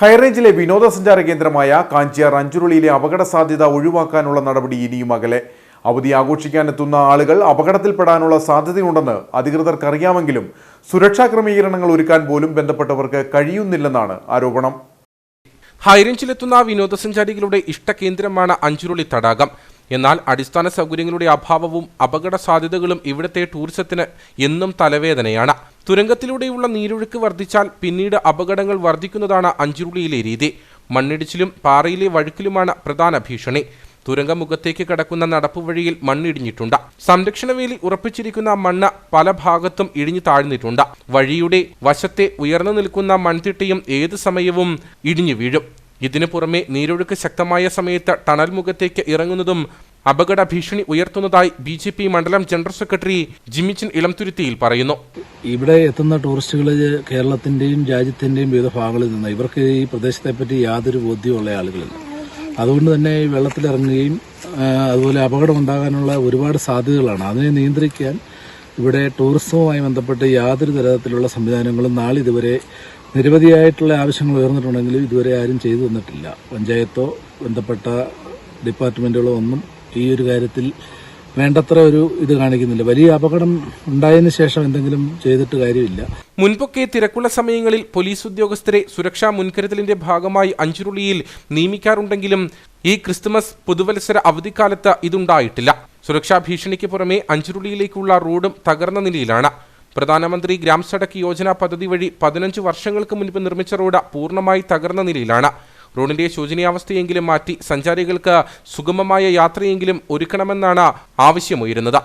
ഹൈറേഞ്ചിലെ വിനോദസഞ്ചാര കേന്ദ്രമായ കാഞ്ചിയാർ അഞ്ചുരുളിയിലെ അപകട സാധ്യത ഒഴിവാക്കാനുള്ള നടപടി ഇനിയും അകലെ. അവധി ആഘോഷിക്കാനെത്തുന്ന ആളുകൾ അപകടത്തിൽപ്പെടാനുള്ള സാധ്യതയുണ്ടെന്ന് അധികൃതർക്കറിയാമെങ്കിലും സുരക്ഷാ ക്രമീകരണങ്ങൾ ഒരുക്കാൻ പോലും ബന്ധപ്പെട്ടവർക്ക് കഴിയുന്നില്ലെന്നാണ് ആരോപണം. ഹൈറേഞ്ചിലെത്തുന്ന വിനോദസഞ്ചാരികളുടെ ഇഷ്ടകേന്ദ്രമാണ് അഞ്ചുരുളി തടാകം. എന്നാൽ അടിസ്ഥാന സൗകര്യങ്ങളുടെ അഭാവവും അപകട സാധ്യതകളും ഇവിടുത്തെ ടൂറിസത്തിന് എന്നും തലവേദനയാണ്. തുരങ്കത്തിലൂടെയുള്ള നീരൊഴുക്ക് വർദ്ധിച്ചാൽ പിന്നീട് അപകടങ്ങൾ വർദ്ധിക്കുന്നതാണ് അഞ്ചുരുളിയിലെ രീതി. മണ്ണിടിച്ചിലും പാറയിലെ വഴുക്കിലുമാണ് പ്രധാന ഭീഷണി. തുരങ്കമുഖത്തേക്ക് കടക്കുന്ന നടപ്പുവഴിയിൽ മണ്ണിടിഞ്ഞിട്ടുണ്ട്. സംരക്ഷണവേലി ഉറപ്പിച്ചിരിക്കുന്ന മണ്ണ് പല ഭാഗത്തും ഇടിഞ്ഞു താഴ്ന്നിട്ടുണ്ട്. വഴിയുടെ വശത്തെ ഉയർന്നു നിൽക്കുന്ന മൺതിട്ടയും ഏത് സമയവും ഇടിഞ്ഞു വീഴും. ഇതിനു പുറമെ നീരൊഴുക്ക് ശക്തമായ സമയത്ത് ടണൽ മുഖത്തേക്ക് ഇറങ്ങുന്നതും അപകട ഭീഷണി ഉയർത്തുന്നതായി BJP മണ്ഡലം ജനറൽ സെക്രട്ടറി ജിമിച്ചൻ ഇളംതുരുത്തിയിൽ പറയുന്നു. ഇവിടെ എത്തുന്ന ടൂറിസ്റ്റുകൾ കേരളത്തിന്റെയും രാജ്യത്തിന്റെയും വിവിധ ഭാഗങ്ങളിൽ നിന്ന് ഇവർക്ക് ഈ പ്രദേശത്തെപ്പറ്റി യാതൊരു ബോധ്യമുള്ള ആളുകളില്ല. അതുകൊണ്ട് തന്നെ ഈ വെള്ളത്തിലിറങ്ങുകയും അതുപോലെ അപകടം ഉണ്ടാകാനുള്ള ഒരുപാട് സാധ്യതകളാണ്. അതിനെ നിയന്ത്രിക്കാൻ ഇവിടെ ടൂറിസവുമായി ബന്ധപ്പെട്ട് യാതൊരു തരത്തിലുള്ള സംവിധാനങ്ങളും നാളിതുവരെ നിരവധിയായിട്ടുള്ള ആവശ്യങ്ങൾ ഉയർന്നിട്ടുണ്ടെങ്കിലും ഇതുവരെ ആരും ചെയ്തു തന്നിട്ടില്ല. പഞ്ചായത്തോ ബന്ധപ്പെട്ട ഡിപ്പാർട്ട്മെന്റുകളോ ഒന്നും ഈ ഒരു കാര്യത്തിൽ വേണ്ടത്ര ഒരു ഇത് കാണിക്കുന്നില്ല. വലിയ അപകടം ഉണ്ടായതിനു ശേഷം എന്തെങ്കിലും ചെയ്തിട്ട് കാര്യമില്ല. മുൻപൊക്കെ തിരക്കുള്ള സമയങ്ങളിൽ പോലീസ് ഉദ്യോഗസ്ഥരെ സുരക്ഷാ മുൻകരുതലിന്റെ ഭാഗമായി അഞ്ചുരുളിയിൽ നിയമിക്കാറുണ്ടെങ്കിലും ഈ ക്രിസ്തുമസ് പുതുവത്സര അവധിക്കാലത്ത് ഇതുണ്ടായിട്ടില്ല. സുരക്ഷാ ഭീഷണിക്ക് പുറമെ അഞ്ചുരുളിയിലേക്കുള്ള റോഡും തകർന്ന നിലയിലാണ്. പ്രധാനമന്ത്രി ഗ്രാം സഡക് യോജന പദ്ധതി വഴി 15 വർഷങ്ങൾക്ക് മുൻപ് നിർമ്മിച്ച റോഡ് പൂർണ്ണമായി തകർന്ന നിലയിലാണ്. റോഡിന്റെ ശോചനീയാവസ്ഥയെങ്കിലും മാറ്റി സഞ്ചാരികൾക്ക് സുഗമമായ യാത്രയെങ്കിലും ഒരുക്കണമെന്നാണ് ആവശ്യമുയരുന്നത്.